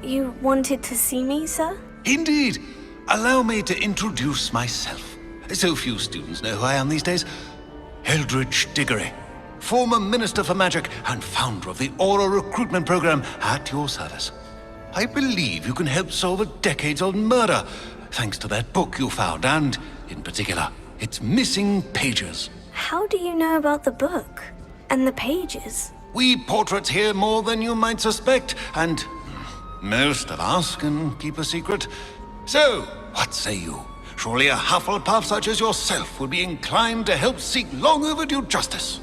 You wanted to see me, sir? Indeed. Allow me to introduce myself. So few students know who I am these days. Eldridge Diggory, former Minister for Magic and founder of the Aura Recruitment Program, at your service. I believe you can help solve a decades-old murder, thanks to that book you found, and, in particular, its missing pages. How do you know about the book? And the pages? We portraits hear more than you might suspect, and most of us can keep a secret. So, what say you? Surely a Hufflepuff such as yourself would be inclined to help seek long overdue justice.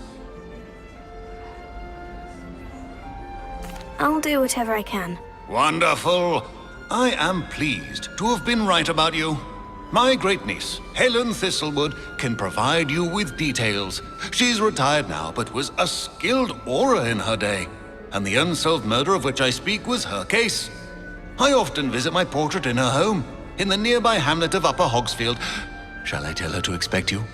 I'll do whatever I can. Wonderful. I am pleased to have been right about you. My great-niece, Helen Thistlewood, can provide you with details. She's retired now, but was a skilled aura in her day. And the unsolved murder of which I speak was her case. I often visit my portrait in her home, in the nearby hamlet of Upper Hogsfield. Shall I tell her to expect you?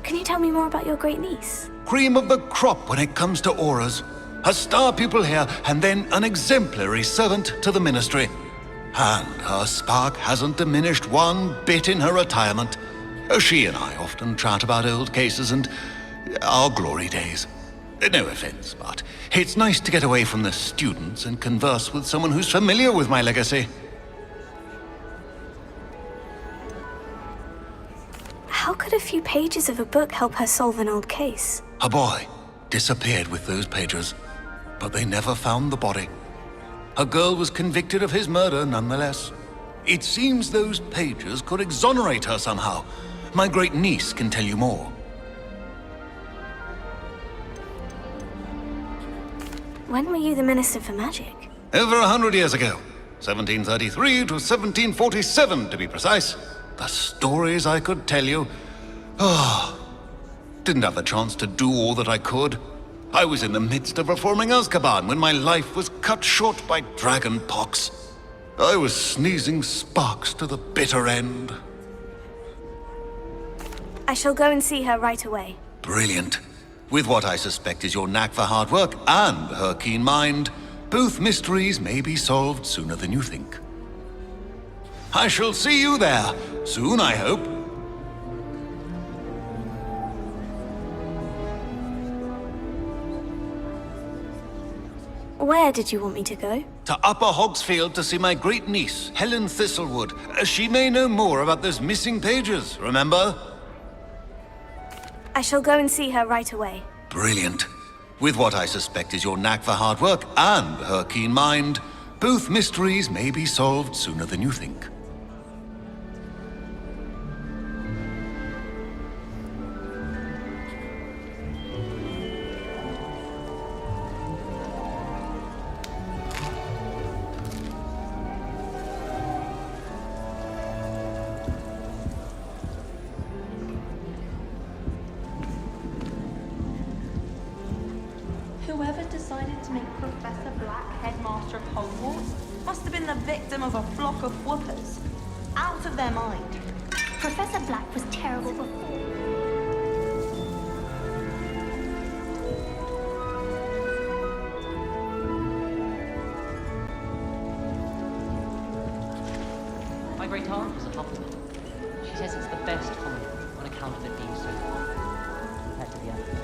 Can you tell me more about your great-niece? Cream of the crop when it comes to auras. A star pupil here, and then an exemplary servant to the ministry. And her spark hasn't diminished one bit in her retirement. She and I often chat about old cases and our glory days. No offense, but it's nice to get away from the students and converse with someone who's familiar with my legacy. How could a few pages of a book help her solve an old case? A boy disappeared with those pages, but they never found the body. A girl was convicted of his murder nonetheless. It seems those pages could exonerate her somehow. My great-niece can tell you more. When were you the Minister for Magic? Over 100 years ago. 1733 to 1747, to be precise. The stories I could tell you. Didn't have the chance to do all that I could. I was in the midst of reforming Azkaban when my life was cut short by dragon pox. I was sneezing sparks to the bitter end. I shall go and see her right away. Brilliant. With what I suspect is your knack for hard work and her keen mind, both mysteries may be solved sooner than you think. I shall see you there, soon I hope. Where did you want me to go? To Upper Hogsfield to see my great-niece, Helen Thistlewood. She may know more about those missing pages, remember? I shall go and see her right away. Brilliant. With what I suspect is your knack for hard work and her keen mind, both mysteries may be solved sooner than you think. Whoever decided to make Professor Black headmaster of Hogwarts must have been the victim of a flock of whoopers. Out of their mind. Professor Black was terrible before. My great aunt was a Hufflepuff. She says it's the best common on account of it being so far compared to the others.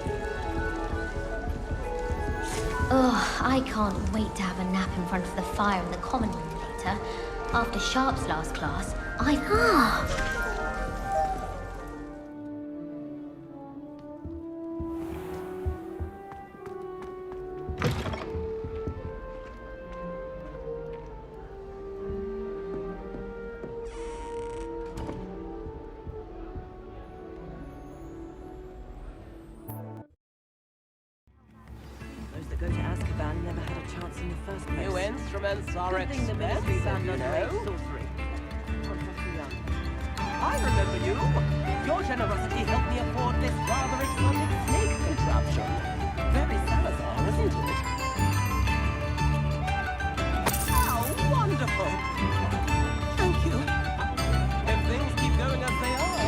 Ugh, I can't wait to have a nap in front of the fire in the common room later. After Sharp's last class, Go to Azkaban never had a chance in the first place. New instruments are Good thing the ministry expensive, banned you underage know. sorcery. Professor Young. I remember you. Your generosity helped me afford this rather exotic snake contraption. Very Salazar, isn't it? How wonderful! Thank you. If things keep going as they are,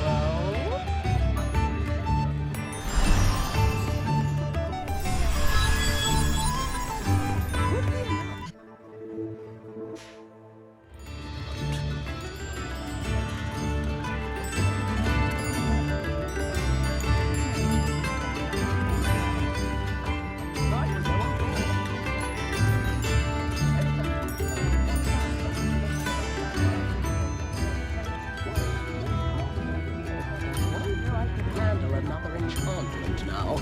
well... now.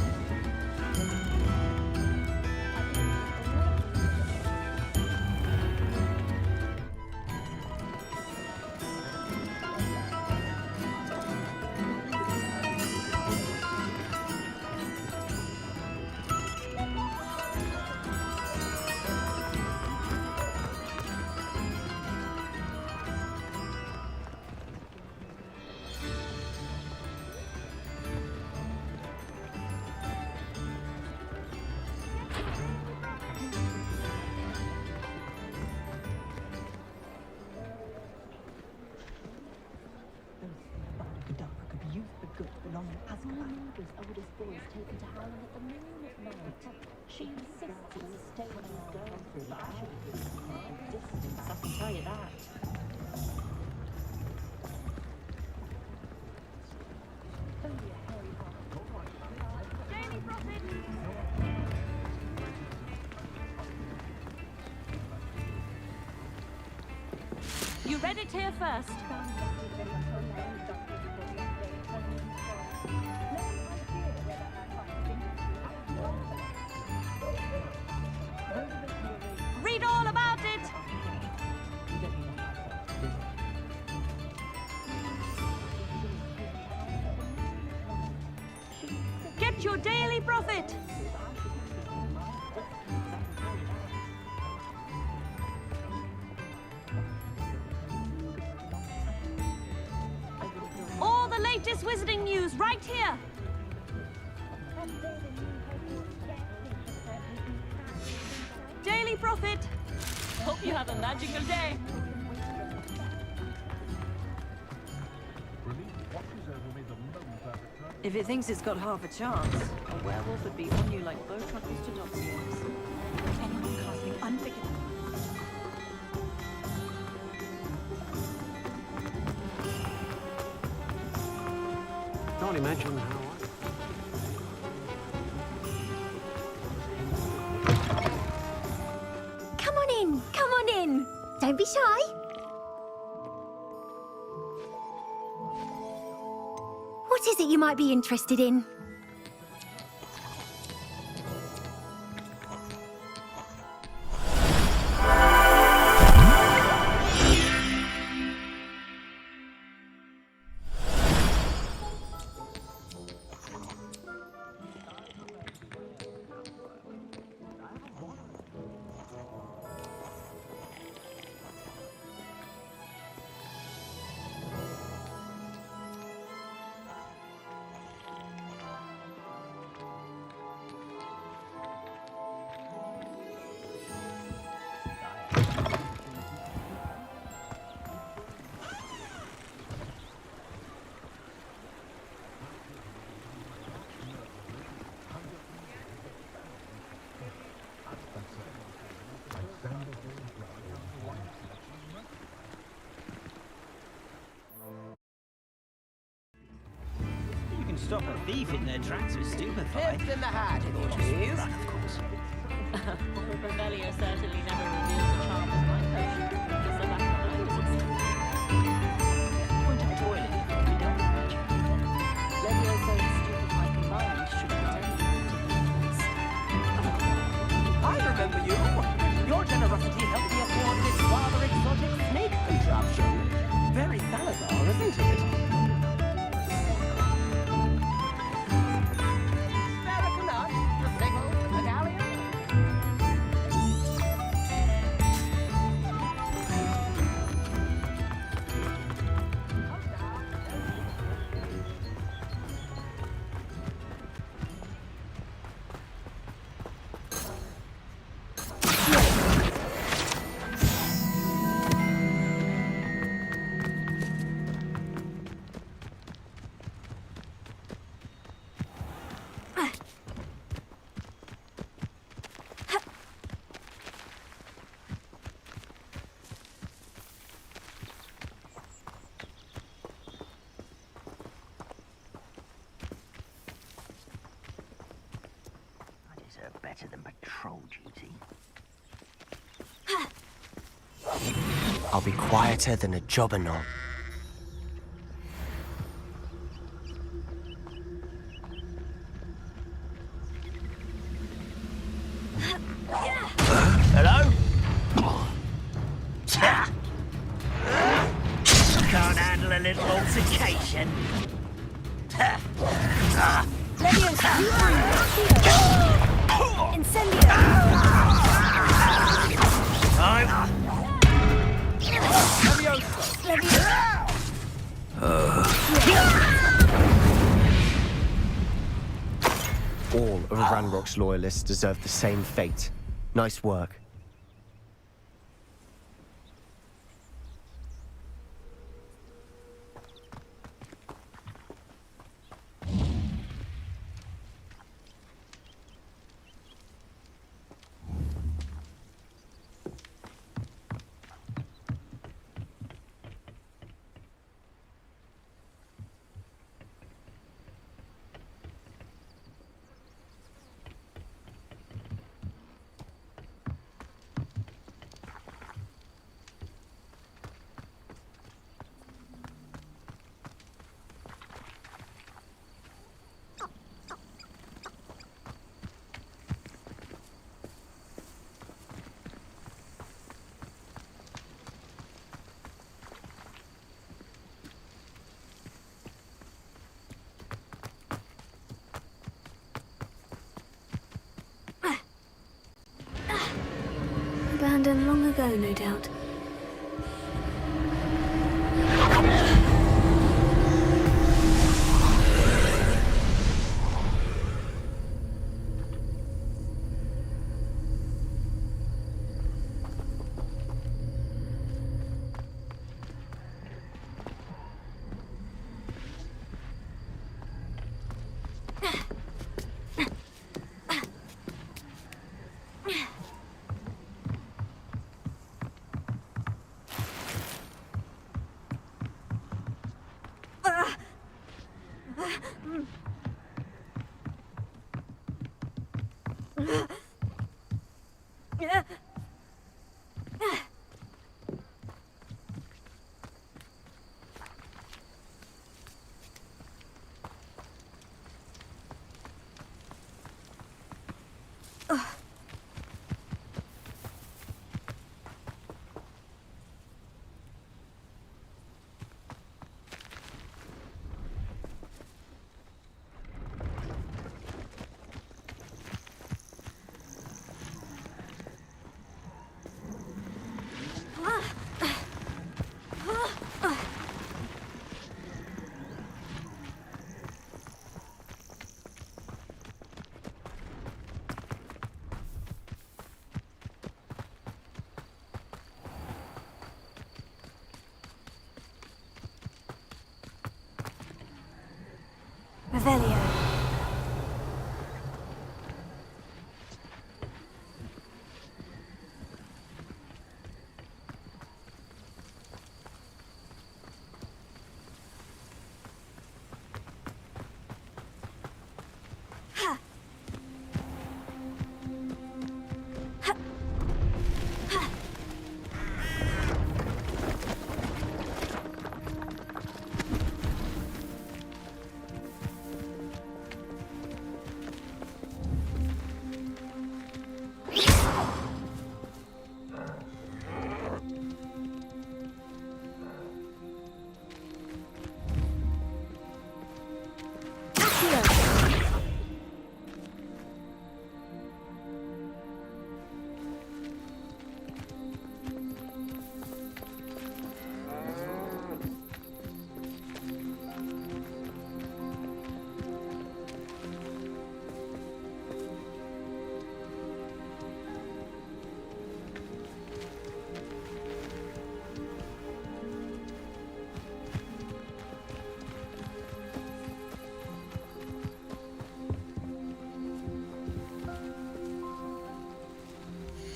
Oldest boy is taken to Howland at the moon at night. She insists on staying around distance, I can tell you that. You read it here first. Read all about it. Get your daily profit. All the latest wizarding news right here. Daily profit. Hope you have a magical day. If it thinks it's got half a chance, a werewolf would be on you like bow truckles to dog's ears. Anyone casting unforgivable. Can't imagine how Come on in, come on in. Don't be shy. What is it you might be interested in? Stop a thief in their tracks with stupefy. Fifth in the hat, please. Run, of course. Revelio certainly never reveals a charm as my potion. It's the back behind us, it seems. Point to the toilet if you be done with magic. Levio says stupefy combined should pretend to I remember you. Your generosity helped me afford this rather exotic snake contraption. Very Salazar, isn't it? Better than patrol duty. I'll be quieter than a jobberknoll. attention. Leviosa! Incendio! All of Ranrock's loyalists deserve the same fate. Nice work. Abandoned long ago, no doubt. Revelio.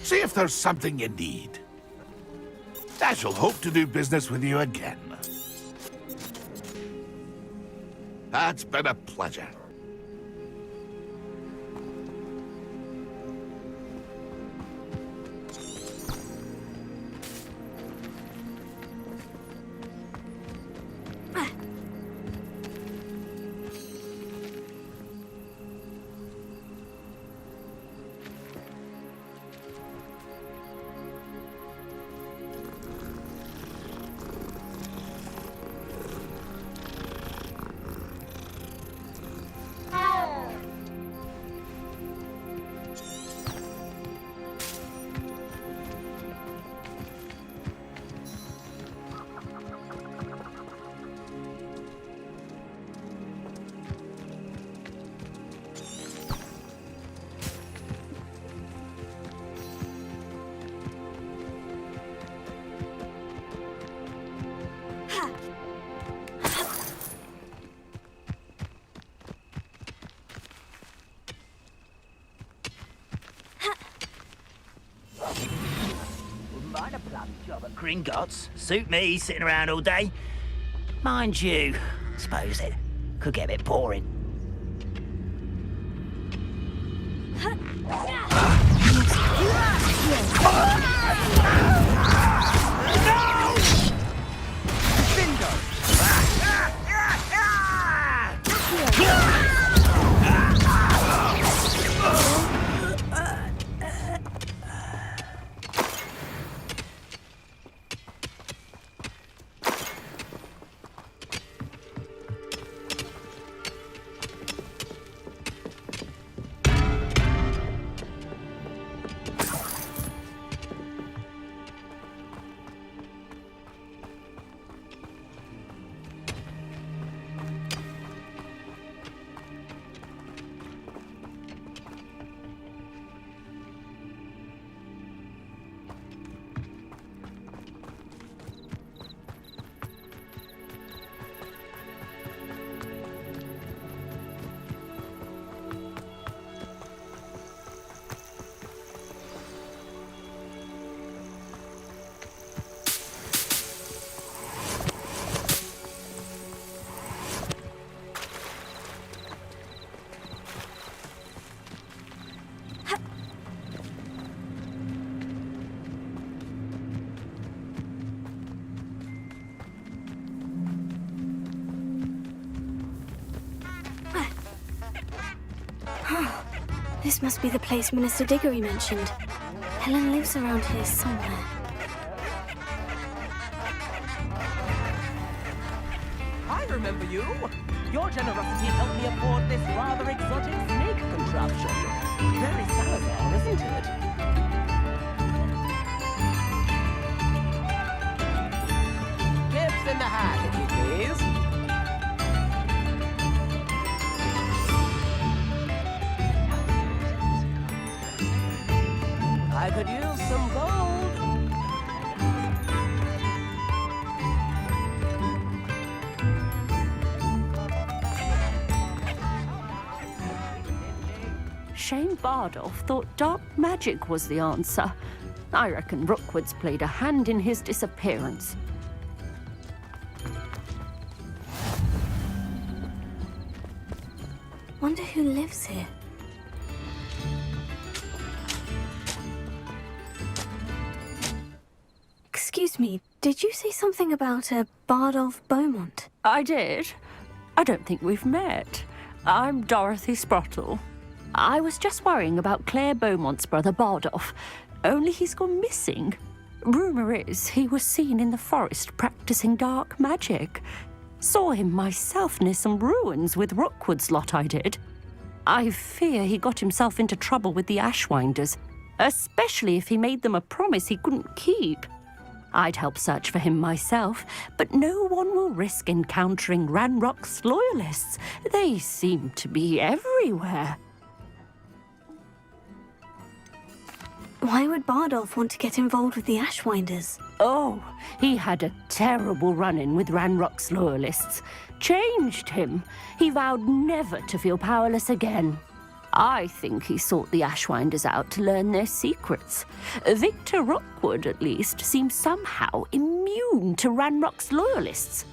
See if there's something you need. I shall hope to do business with you again. It's been a pleasure. Job at Gringotts. Suit me, sitting around all day. Mind you, suppose it could get a bit boring. This must be the place Minister Diggory mentioned. Helen lives around here somewhere. I remember you. Your generosity helped me afford this rather exotic snake contraption. Very Salazar, isn't it? Tips in the hat, if you please. I could use some gold. Shane Bardolph thought dark magic was the answer. I reckon Rookwood's played a hand in his disappearance. Wonder who lives here. Excuse me, did you say something about a Bardolph Beaumont? I did. I don't think we've met. I'm Dorothy Sprottle. I was just worrying about Claire Beaumont's brother Bardolph, only he's gone missing. Rumour is he was seen in the forest practicing dark magic. Saw him myself near some ruins with Rookwood's lot I did. I fear he got himself into trouble with the Ashwinders, especially if he made them a promise he couldn't keep. I'd help search for him myself, but no one will risk encountering Ranrock's loyalists. They seem to be everywhere. Why would Bardolph want to get involved with the Ashwinders? Oh, he had a terrible run-in with Ranrock's loyalists. Changed him. He vowed never to feel powerless again. I think he sought the Ashwinders out to learn their secrets. Victor Rookwood, at least, seems somehow immune to Ranrock's loyalists.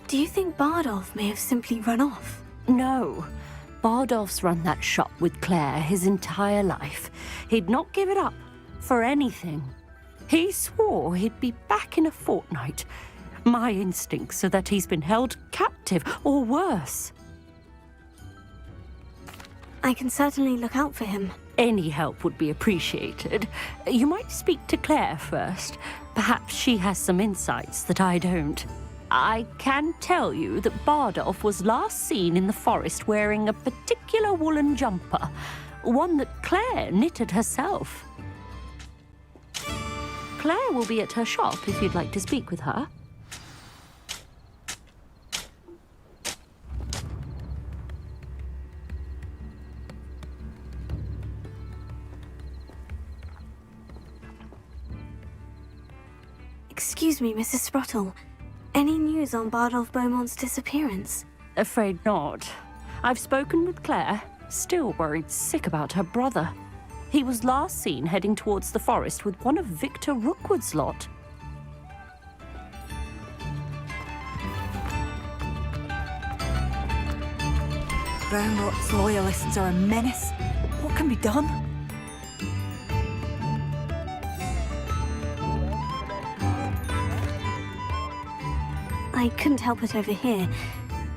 Do you think Bardolph may have simply run off? No. Bardolph's run that shop with Claire his entire life. He'd not give it up for anything. He swore he'd be back in a fortnight. My instincts are that he's been held captive, or worse. I can certainly look out for him. Any help would be appreciated. You might speak to Claire first. Perhaps she has some insights that I don't. I can tell you that Bardolph was last seen in the forest wearing a particular woolen jumper, one that Claire knitted herself. Claire will be at her shop if you'd like to speak with her. Excuse me, Mrs. Sprottle. Any news on Bardolph Beaumont's disappearance? Afraid not. I've spoken with Claire, still worried sick about her brother. He was last seen heading towards the forest with one of Victor Rookwood's lot. Ranrock's loyalists are a menace. What can be done? I couldn't help but overhear.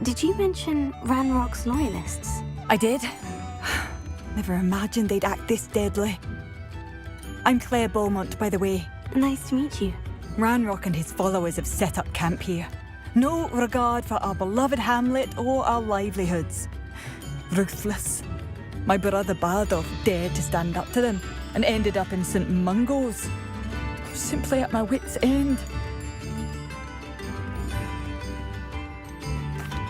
Did you mention Ranrock's loyalists? I did. Never imagined they'd act this deadly. I'm Claire Beaumont, by the way. Nice to meet you. Ranrock and his followers have set up camp here. No regard for our beloved hamlet or our livelihoods. Ruthless. My brother Bardolph dared to stand up to them and ended up in St. Mungo's. Simply at my wit's end.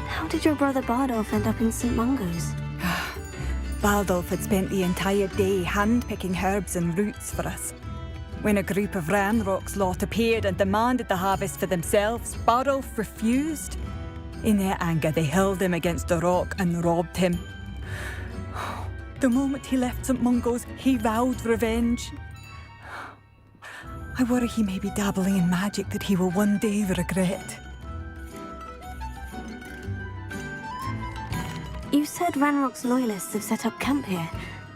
How did your brother Bardolph end up in St. Mungo's? Bardolph had spent the entire day hand-picking herbs and roots for us. When a group of Ranrock's lot appeared and demanded the harvest for themselves, Bardolph refused. In their anger, they hurled him against a rock and robbed him. The moment he left St. Mungo's, he vowed revenge. I worry he may be dabbling in magic that he will one day regret. You said Ranrock's loyalists have set up camp here.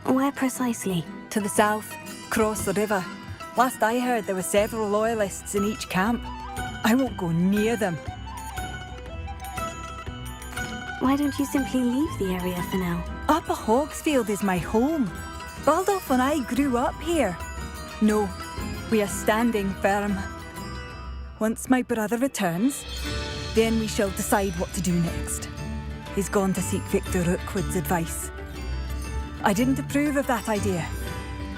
Where precisely? To the south, across the river. Last I heard, there were several loyalists in each camp. I won't go near them. Why don't you simply leave the area for now? Upper Hogsfield is my home. Bardolph and I grew up here. No, we are standing firm. Once my brother returns, then we shall decide what to do next. He's gone to seek Victor Rookwood's advice. I didn't approve of that idea,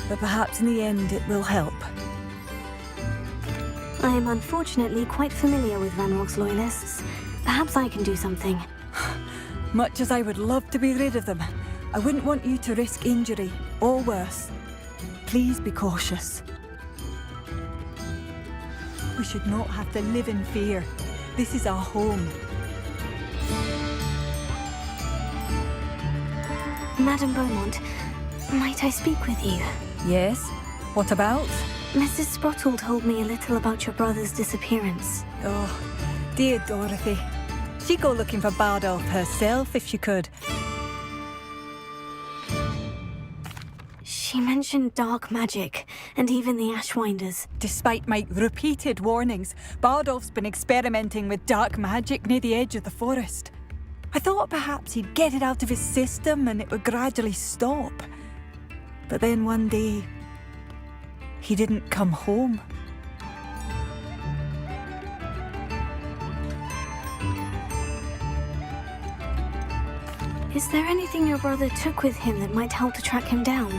but perhaps in the end it will help. I am unfortunately quite familiar with Ranrock's loyalists. Perhaps I can do something. Much as I would love to be rid of them, I wouldn't want you to risk injury, or worse. Please be cautious. We should not have to live in fear. This is our home. Madame Beaumont, might I speak with you? Yes? What about? Mrs. Sprottle told me a little about your brother's disappearance. Oh, dear Dorothy. She'd go looking for Bardolph herself if she could. She mentioned dark magic, and even the Ashwinders. Despite my repeated warnings, Bardolph's been experimenting with dark magic near the edge of the forest. I thought perhaps he'd get it out of his system and it would gradually stop. But then one day, he didn't come home. Is there anything your brother took with him that might help to track him down?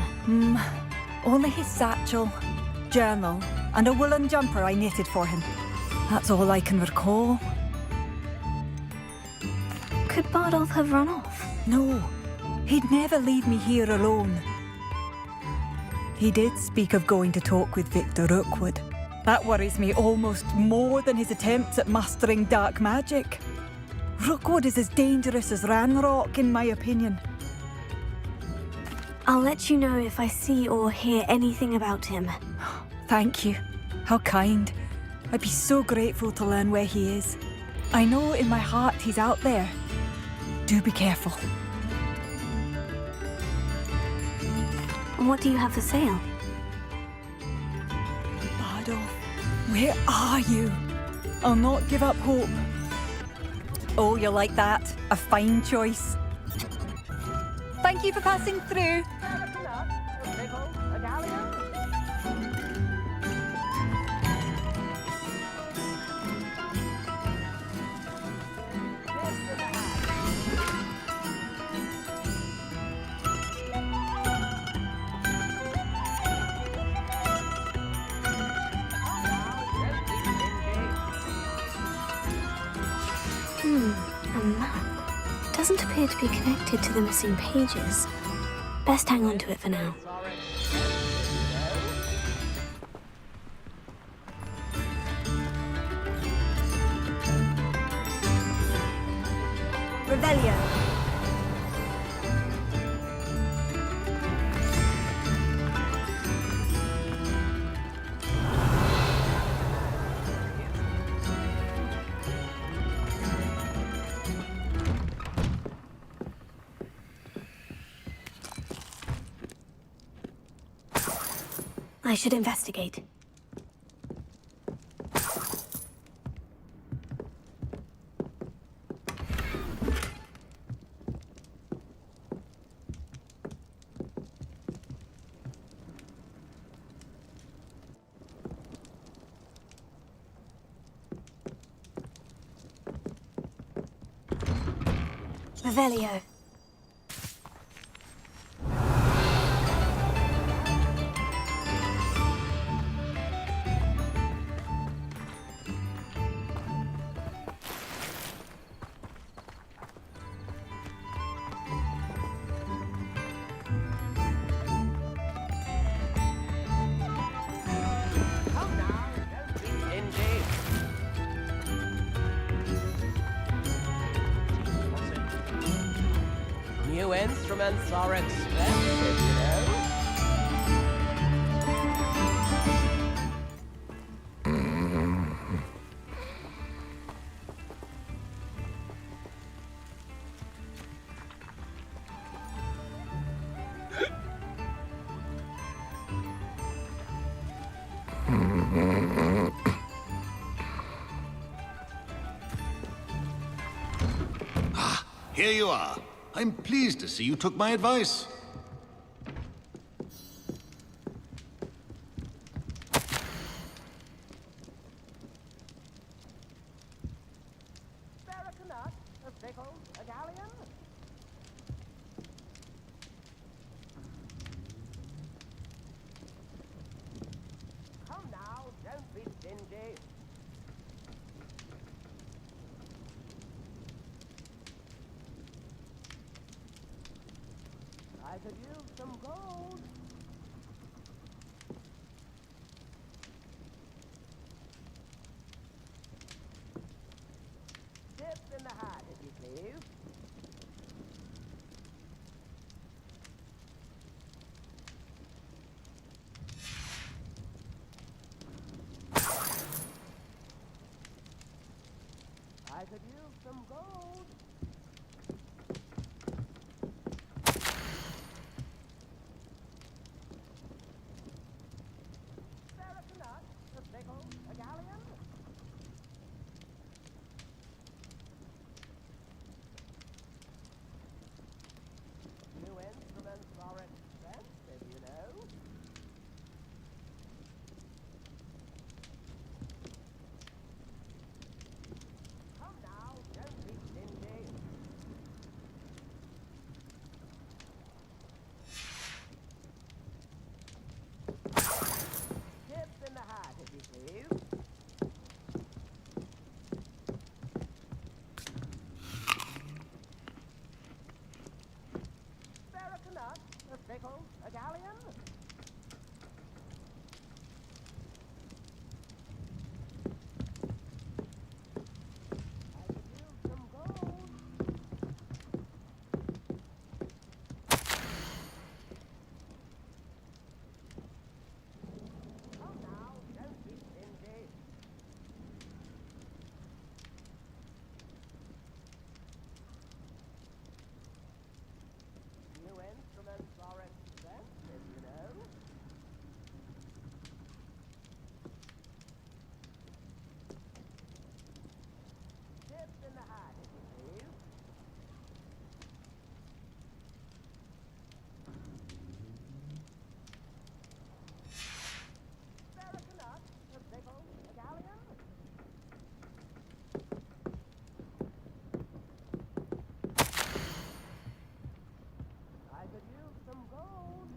Only his satchel, journal, and a woolen jumper I knitted for him. That's all I can recall. Could Bardolph have run off? No, he'd never leave me here alone. He did speak of going to talk with Victor Rookwood. That worries me almost more than his attempts at mastering dark magic. Rookwood is as dangerous as Ranrock, in my opinion. I'll let you know if I see or hear anything about him. Thank you. How kind. I'd be so grateful to learn where he is. I know in my heart he's out there. Do be careful. What do you have for sale? Bardolph, where are you? I'll not give up hope. Oh, you like that? A fine choice. Thank you for passing through. A map. Doesn't appear to be connected to the missing pages. Best hang on to it for now. Revelio. I should investigate. Revelio. Come now, don't be stingy. New instruments are expensive, you know. Here you are. I'm pleased to see you took my advice. Spare a canut, a pickle, a galleon. Come now, don't be stingy. I could use some gold. Dip in the hat, if you please. I could use some gold. Spare a canut, a pickle, a galleon. New instruments are expensive, you know. Come now, don't be stingy. Dip in the hat, if you please. Spare a canut, a pickle, a galleon. I could use some gold. Come now, don't be stingy. New instruments are expensive, you know. Dip in the hat, if you please. Spare a canut, a pickle, a galleon. I could use some gold.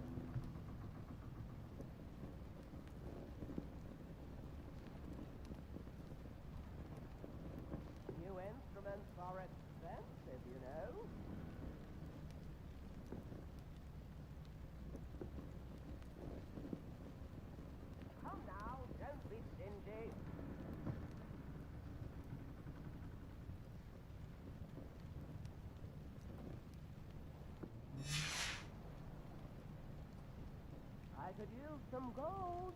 New instruments are expensive, you know. Come now, don't be stingy. I could use some gold.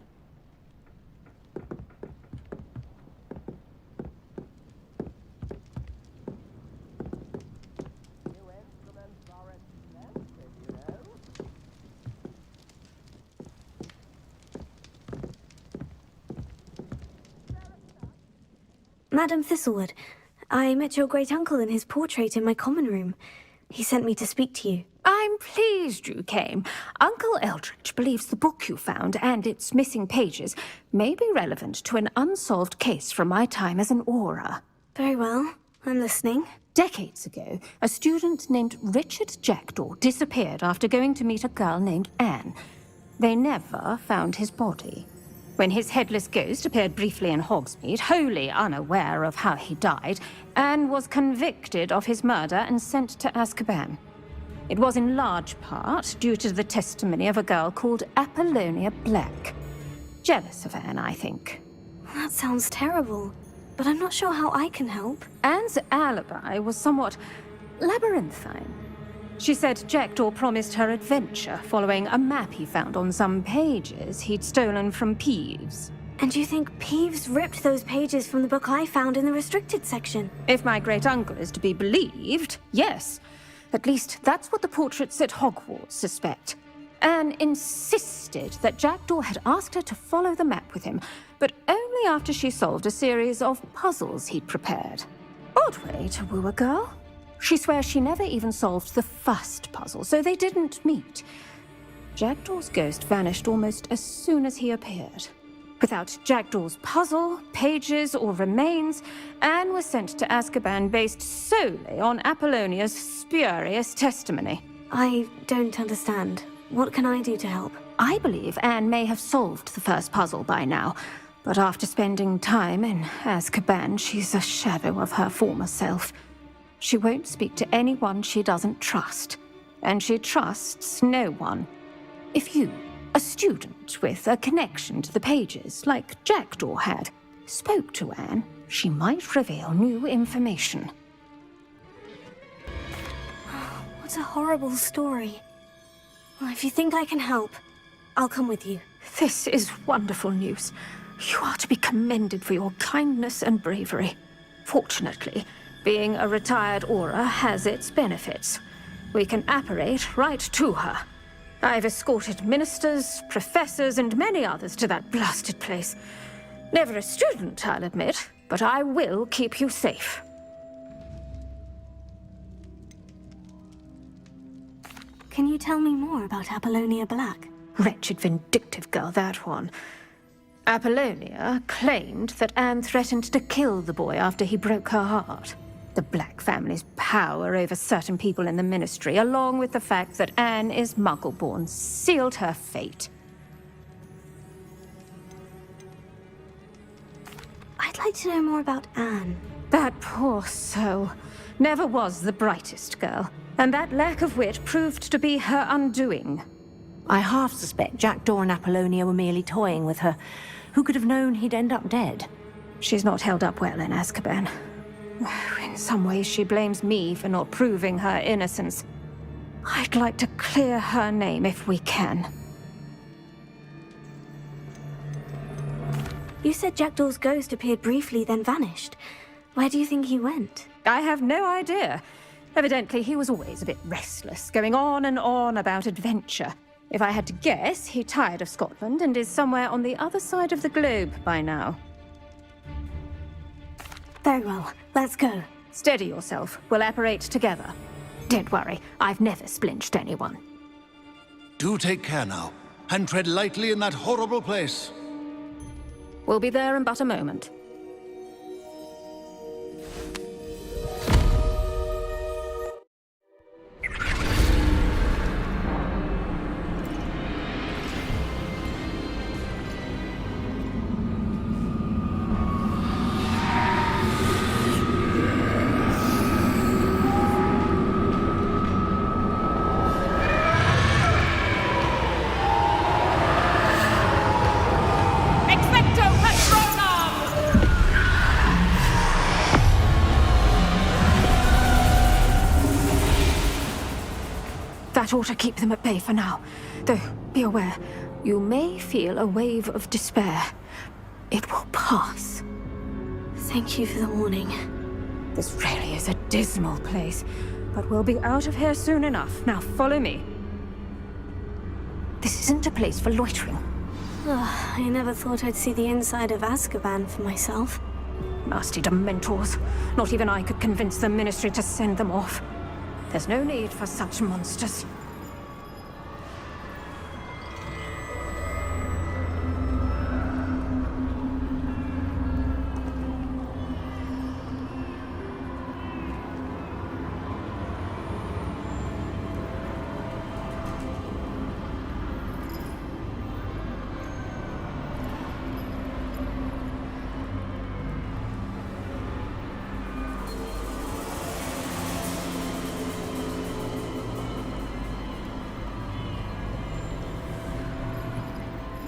New instruments are expensive, you know. Madam Thistlewood, I met your great-uncle in his portrait in my common room. He sent me to speak to you. I'm pleased you came. Uncle Eldridge believes the book you found and its missing pages may be relevant to an unsolved case from my time as an aura. Very well. I'm listening. Decades ago, a student named Richard Jackdaw disappeared after going to meet a girl named Anne. They never found his body. When his headless ghost appeared briefly in Hogsmeade, wholly unaware of how he died, Anne was convicted of his murder and sent to Azkaban. It was in large part due to the testimony of a girl called Apollonia Black. Jealous of Anne, I think. That sounds terrible, but I'm not sure how I can help. Anne's alibi was somewhat labyrinthine. She said Jackdaw promised her adventure following a map he found on some pages he'd stolen from Peeves. And you think Peeves ripped those pages from the book I found in the restricted section? If my great-uncle is to be believed, yes. At least that's what the portraits at Hogwarts suspect. Anne insisted that Jackdaw had asked her to follow the map with him, but only after she solved a series of puzzles he'd prepared. Odd way to woo a girl. She swears she never even solved the first puzzle, so they didn't meet. Jackdaw's ghost vanished almost as soon as he appeared. Without Jackdaw's puzzle, pages, or remains, Anne was sent to Azkaban based solely on Apollonia's spurious testimony. I don't understand. What can I do to help? I believe Anne may have solved the first puzzle by now, but after spending time in Azkaban, she's a shadow of her former self. She won't speak to anyone she doesn't trust, and she trusts no one. If you, a student with a connection to the pages, like Jackdaw had, spoke to Anne, she might reveal new information. What a horrible story. Well, if you think I can help, I'll come with you. This is wonderful news. You are to be commended for your kindness and bravery. Fortunately, being a retired aura has its benefits. We can apparate right to her. I've escorted ministers, professors, and many others to that blasted place. Never a student, I'll admit, but I will keep you safe. Can you tell me more about Apollonia Black? Wretched, vindictive girl, that one. Apollonia claimed that Anne threatened to kill the boy after he broke her heart. The Black family's power over certain people in the Ministry, along with the fact that Anne is Muggle-born, sealed her fate. I'd like to know more about Anne. That poor soul never was the brightest girl, and that lack of wit proved to be her undoing. I half suspect Jackdaw and Apollonia were merely toying with her. Who could have known he'd end up dead? She's not held up well in Azkaban. In some ways, she blames me for not proving her innocence. I'd like to clear her name if we can. You said Jackdaw's ghost appeared briefly, then vanished. Where do you think he went? I have no idea. Evidently, he was always a bit restless, going on and on about adventure. If I had to guess, he tired of Scotland and is somewhere on the other side of the globe by now. Very well. Let's go. Steady yourself. We'll apparate together. Don't worry, I've never splinched anyone. Do take care now, and tread lightly in that horrible place. We'll be there in but a moment. That ought to keep them at bay for now. Though, be aware, you may feel a wave of despair. It will pass. Thank you for the warning. This really is a dismal place, but we'll be out of here soon enough. Now follow me. This isn't a place for loitering. I never thought I'd see the inside of Azkaban for myself. Nasty dementors. Not even I could convince the Ministry to send them off. There's no need for such monsters.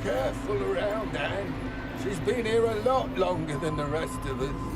Careful around, Anne. She's been here a lot longer than the rest of us.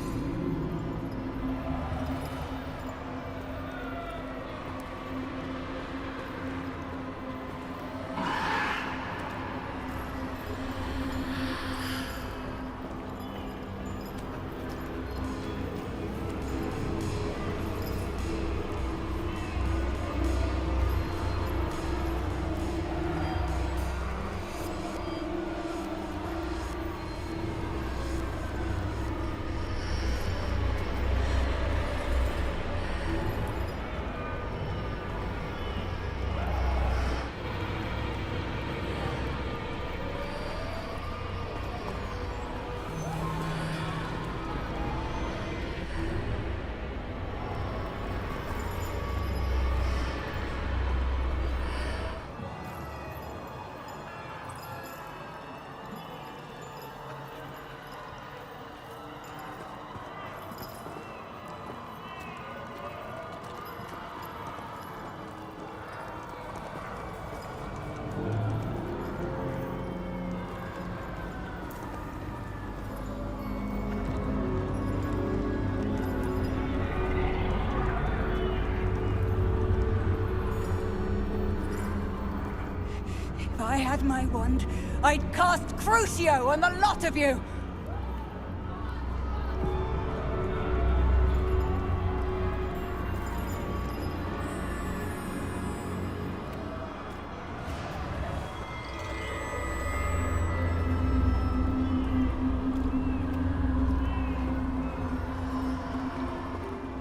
If I had my wand, I'd cast Crucio on the lot of you!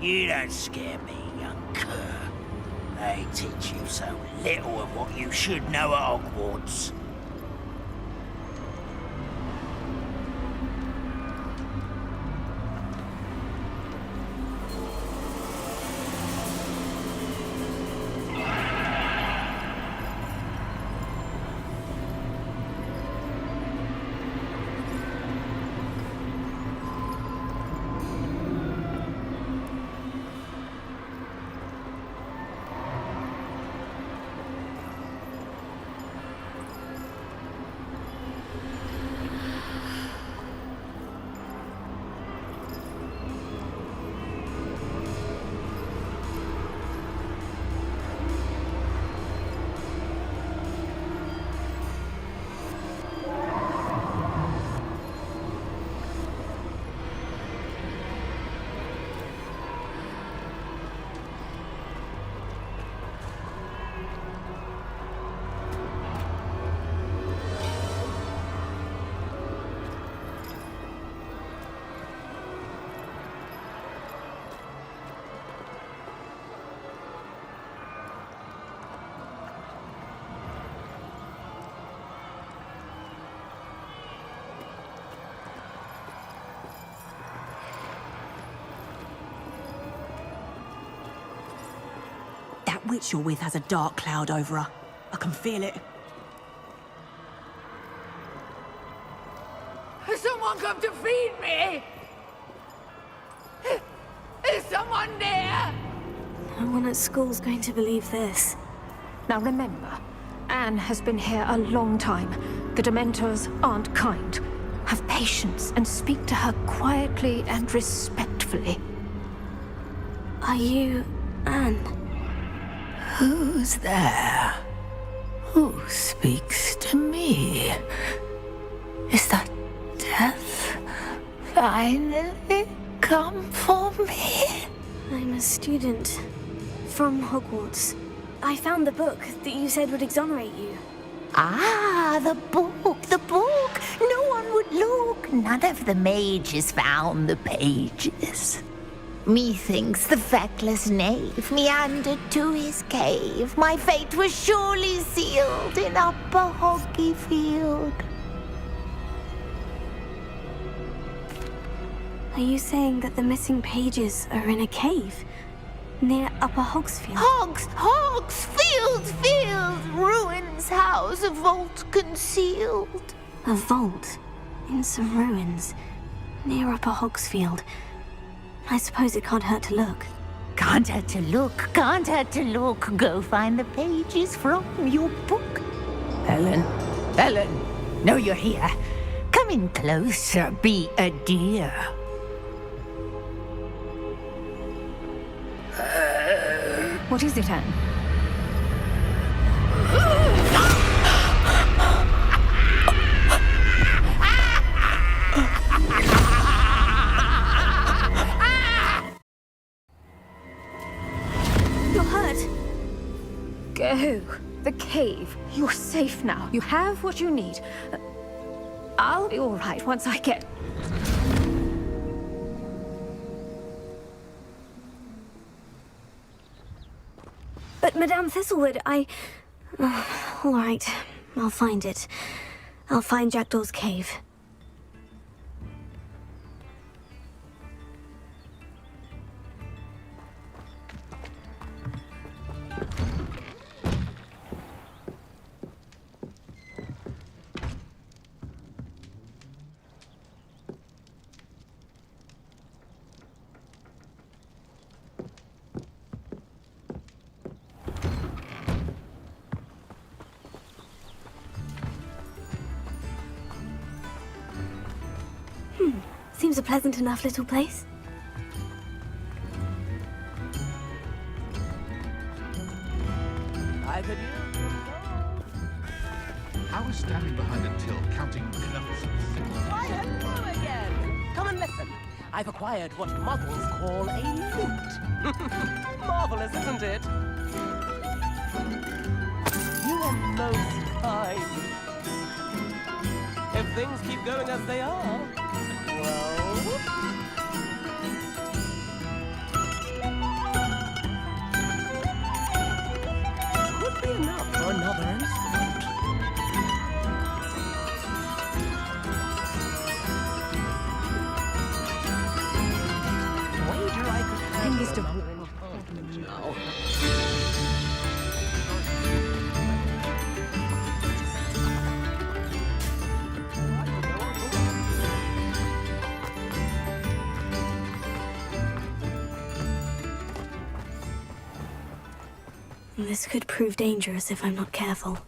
You don't scare me, young cur. They teach you so little of what you should know at Hogwarts. That witch you're with has a dark cloud over her. I can feel it. Has someone come to feed me? Is someone there? No one at school's going to believe this. Now remember, Anne has been here a long time. The Dementors aren't kind. Have patience and speak to her quietly and respectfully. Are you Anne? Who's there? Who speaks to me? Is that death finally come for me? I'm a student from Hogwarts. I found the book that you said would exonerate you. Ah, the book, the book! No one would look! none of the mages found the pages. Methinks the feckless knave meandered to his cave. My fate was surely sealed in Upper Hoggyfield. Are you saying that the missing pages are in a cave near Upper Hogsfield? Hogsfield, ruins house, a vault concealed. A vault in some ruins near Upper Hogsfield. I suppose it can't hurt to look. Can't hurt to look, can't hurt to look. Go find the pages from your book. Helen, know you're here. Come in closer, be a dear. What is it, Anne? You're hurt. Go. The cave. You're safe now. You have what you need. I'll be all right once I get... But Madame Thistlewood, all right, I'll find it. I'll find Jackdaw's cave. Seems a pleasant enough little place. I could I was standing behind a till counting clumps of things. Why, hello again! Come and listen. I've acquired what muggles call a lute. Marvelous, isn't it? You are most kind. If things keep going as they are, well... could be enough for another instrument. Wager I could hang this another instrument now. This could prove dangerous if I'm not careful.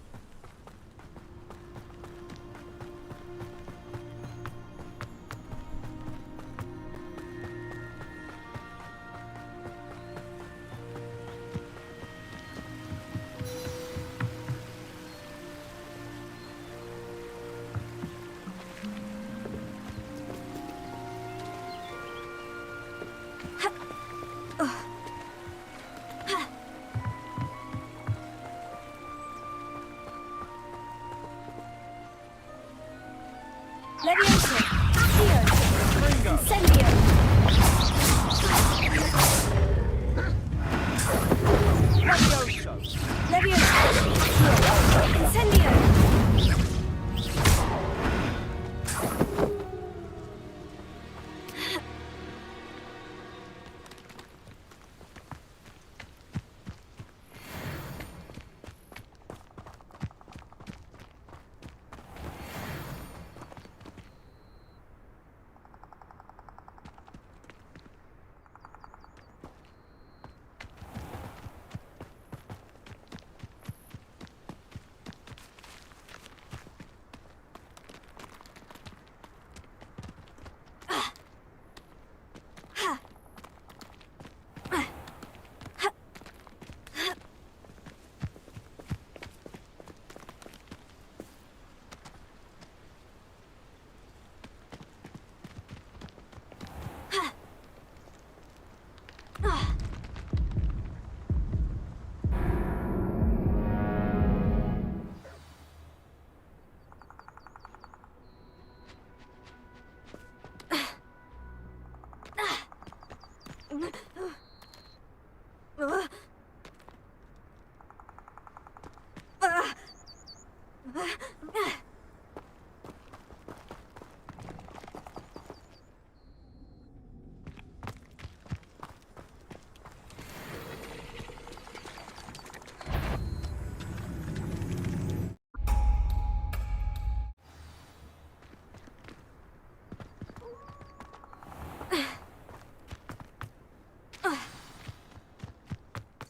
Leviosa! Accio! Incendio! Leviosa! Incendio!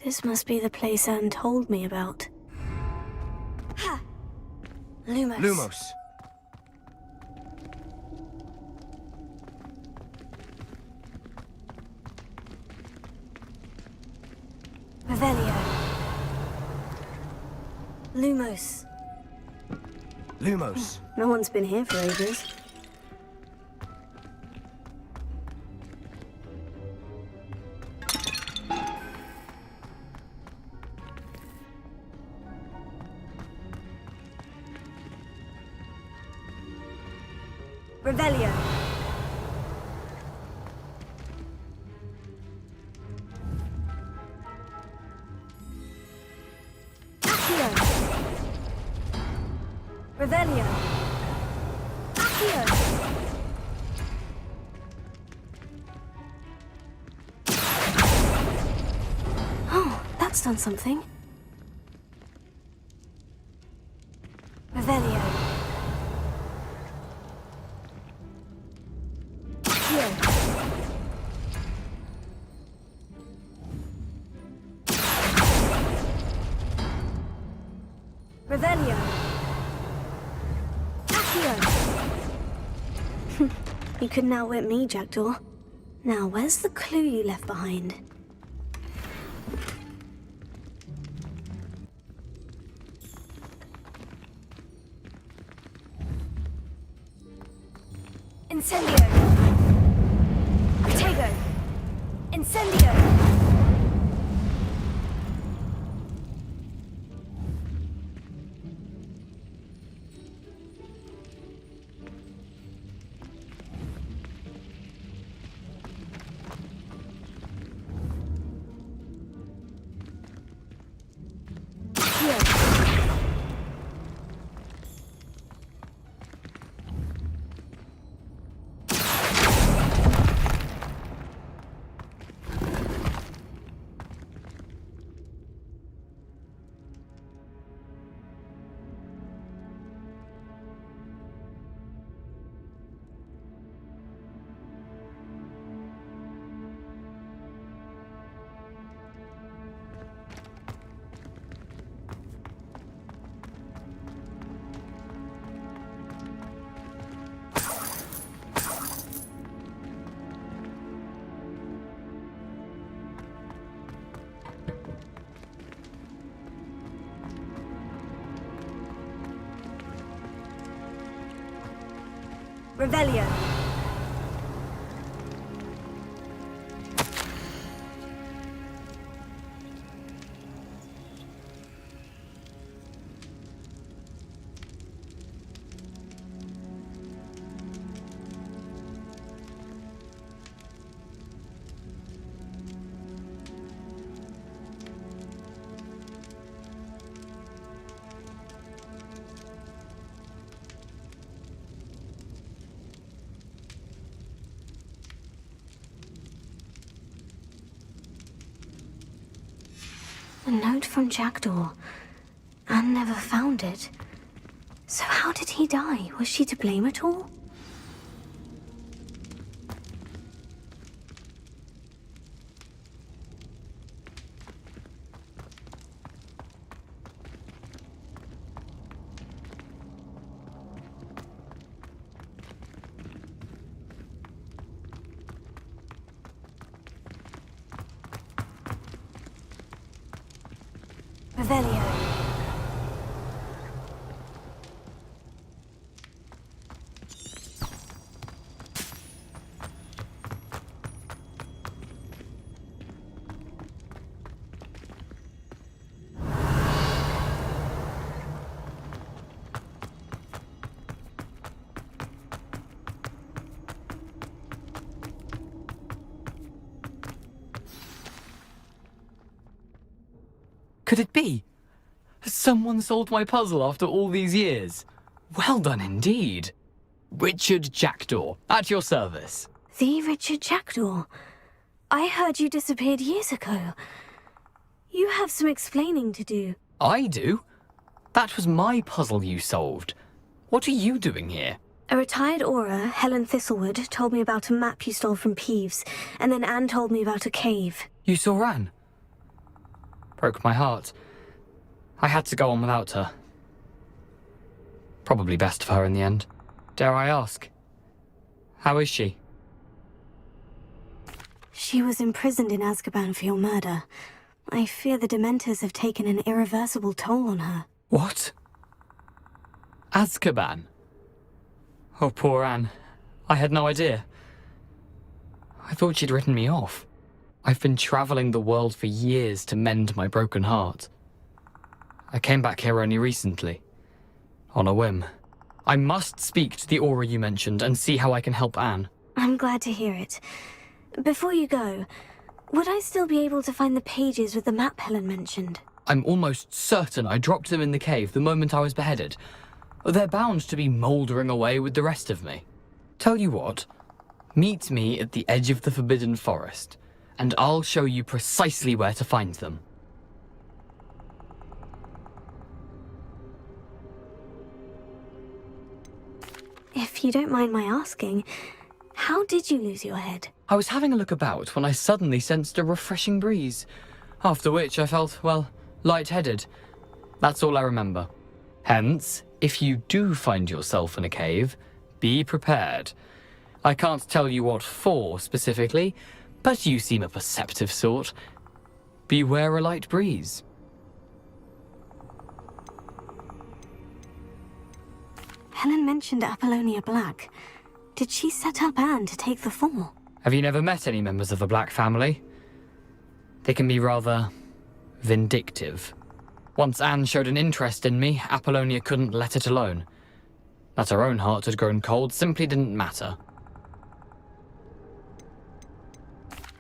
This must be the place Anne told me about. Lumos. Lumos. Revelio. Lumos. Lumos. No one's been here for ages. Revelio. Accio. Revelio. Accio. Oh, that's done something. Revelio. Revelio. Accio. You couldn't outwit me, Jackdaw. Now, where's the clue you left behind? Incendio. Protego. Incendio. Revelio. A note from Jackdaw. Anne never found it. So how did he die? Was she to blame at all? Revelio. Could it be? Has someone solved my puzzle after all these years? Well done indeed. Richard Jackdaw, at your service. The Richard Jackdaw? I heard you disappeared years ago. You have some explaining to do. I do? That was my puzzle you solved. What are you doing here? A retired aura, Helen Thistlewood, told me about a map you stole from Peeves, and then Anne told me about a cave. You saw Anne? Broke my heart. I had to go on without her. Probably best for her in the end. Dare I ask? How is she? She was imprisoned in Azkaban for your murder. I fear the Dementors have taken an irreversible toll on her. What? Azkaban? Oh, poor Anne. I had no idea. I thought she'd written me off. I've been traveling the world for years to mend my broken heart. I came back here only recently. On a whim. I must speak to the aura you mentioned and see how I can help Anne. I'm glad to hear it. Before you go, would I still be able to find the pages with the map Helen mentioned? I'm almost certain I dropped them in the cave the moment I was beheaded. They're bound to be mouldering away with the rest of me. Tell you what, meet me at the edge of the Forbidden Forest, and I'll show you precisely where to find them. If you don't mind my asking, how did you lose your head? I was having a look about when I suddenly sensed a refreshing breeze, after which I felt, well, lightheaded. That's all I remember. Hence, if you do find yourself in a cave, be prepared. I can't tell you what for specifically, but you seem a perceptive sort. Beware a light breeze. Helen mentioned Apollonia Black. Did she set up Anne to take the fall? Have you never met any members of the Black family? They can be rather vindictive. Once Anne showed an interest in me, Apollonia couldn't let it alone. That her own heart had grown cold simply didn't matter.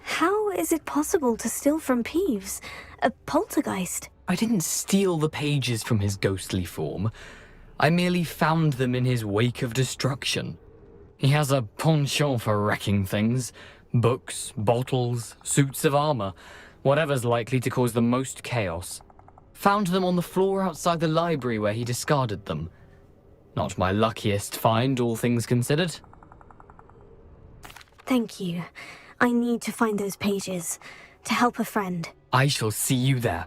How is it possible to steal from Peeves? A poltergeist? I didn't steal the pages from his ghostly form. I merely found them in his wake of destruction. He has a penchant for wrecking things. Books, bottles, suits of armor, whatever's likely to cause the most chaos. Found them on the floor outside the library where he discarded them. Not my luckiest find, all things considered. Thank you. I need to find those pages to help a friend. I shall see you there.